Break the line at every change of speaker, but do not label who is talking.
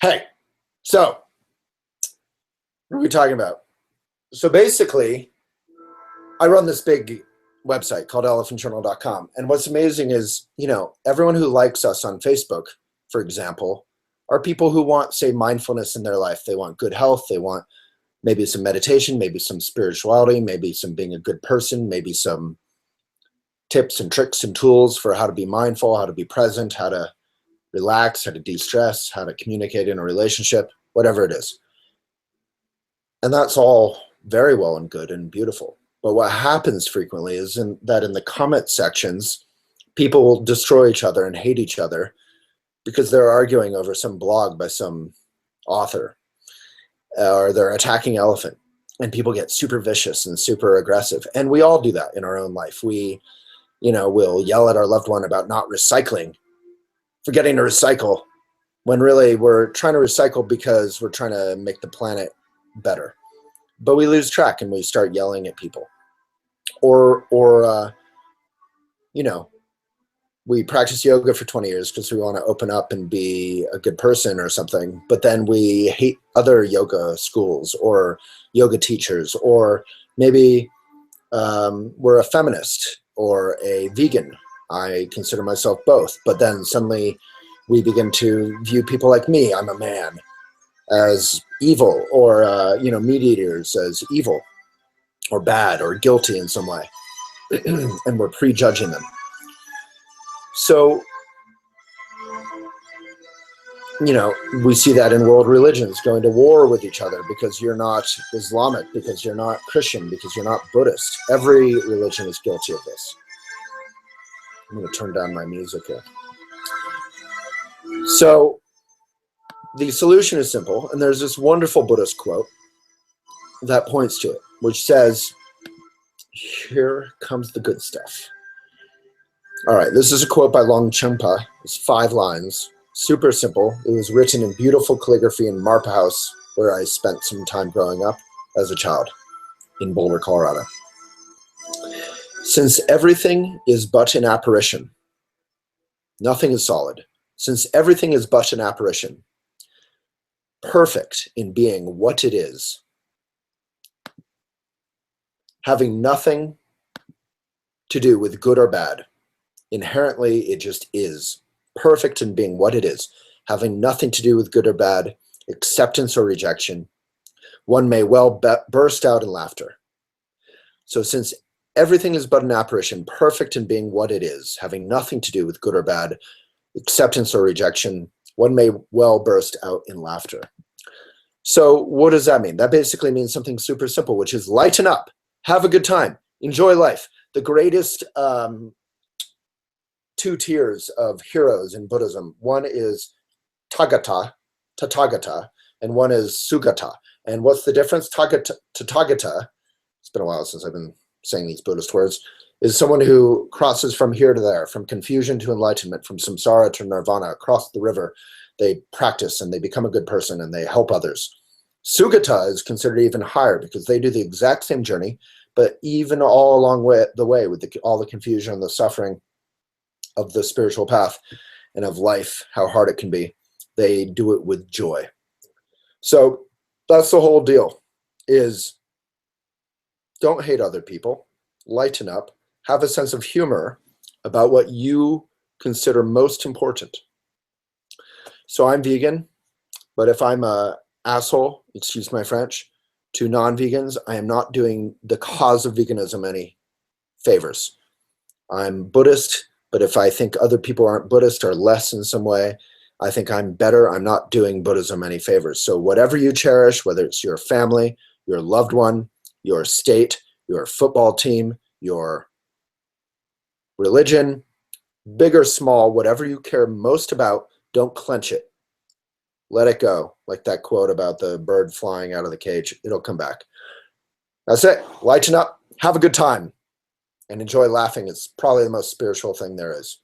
Hey, so what are we talking about? So basically, I run this big website called elephantjournal.com. And what's amazing is, everyone who likes us on Facebook, for example, are people who want, say, mindfulness in their life. They want good health. They want maybe some meditation, maybe some spirituality, maybe some being a good person, maybe some tips and tricks and tools for how to be mindful, how to be present, how to relax, how to de-stress, how to communicate in a relationship, whatever it is. And that's all very well and good and beautiful. But what happens frequently is that in the comment sections, people will destroy each other and hate each other because they're arguing over some blog by some author, or they're attacking elephant, and people get super vicious and super aggressive. And we all do that in our own life. We, will yell at our loved one about not recycling, forgetting to recycle, when really we're trying to recycle because we're trying to make the planet better. But we lose track and we start yelling at people. Or we practice yoga for 20 years because we want to open up and be a good person or something. But then we hate other yoga schools or yoga teachers, or maybe we're a feminist or a vegan. I consider myself both. But then suddenly we begin to view people like me, I'm a man, as evil, or meat eaters as evil or bad or guilty in some way. And we're prejudging them. So, we see that in world religions, going to war with each other because you're not Islamic, because you're not Christian, because you're not Buddhist. Every religion is guilty of this. I'm going to turn down my music here. So the solution is simple, and there's this wonderful Buddhist quote that points to it, which says, "Here comes the good stuff." All right, this is a quote by Longchenpa. It's 5 lines, super simple. It was written in beautiful calligraphy in Marpa House, where I spent some time growing up as a child in Boulder, Colorado. Since everything is but an apparition, nothing is solid. Since everything is but an apparition, perfect in being what it is, having nothing to do with good or bad, inherently it just is, perfect in being what it is, having nothing to do with good or bad, acceptance or rejection, one may well burst out in laughter. So since everything is but an apparition, perfect in being what it is, having nothing to do with good or bad, acceptance or rejection, one may well burst out in laughter. So what does that mean? That basically means something super simple, which is lighten up, have a good time, enjoy life. The greatest 2 tiers of heroes in Buddhism. One is Tathagata, and one is Sugata. And what's the difference? Tathagata, it's been a while since I've been saying these Buddhist words, is someone who crosses from here to there, from confusion to enlightenment, from samsara to nirvana, across the river. They practice and they become a good person and they help others. Sugata is considered even higher because they do the exact same journey, but even all along the way with all the confusion and the suffering of the spiritual path and of life, how hard it can be, they do it with joy. So that's the whole deal, is don't hate other people, lighten up, have a sense of humor about what you consider most important. So I'm vegan, but if I'm a asshole, excuse my French, to non-vegans, I am not doing the cause of veganism any favors. I'm Buddhist, but if I think other people aren't Buddhist or less in some way, I think I'm better. I'm not doing Buddhism any favors. So whatever you cherish, whether it's your family, your loved one, your state, your football team, your religion, big or small, whatever you care most about, don't clench it. Let it go. Like that quote about the bird flying out of the cage. It'll come back. That's it. Lighten up. Have a good time. And enjoy laughing. It's probably the most spiritual thing there is.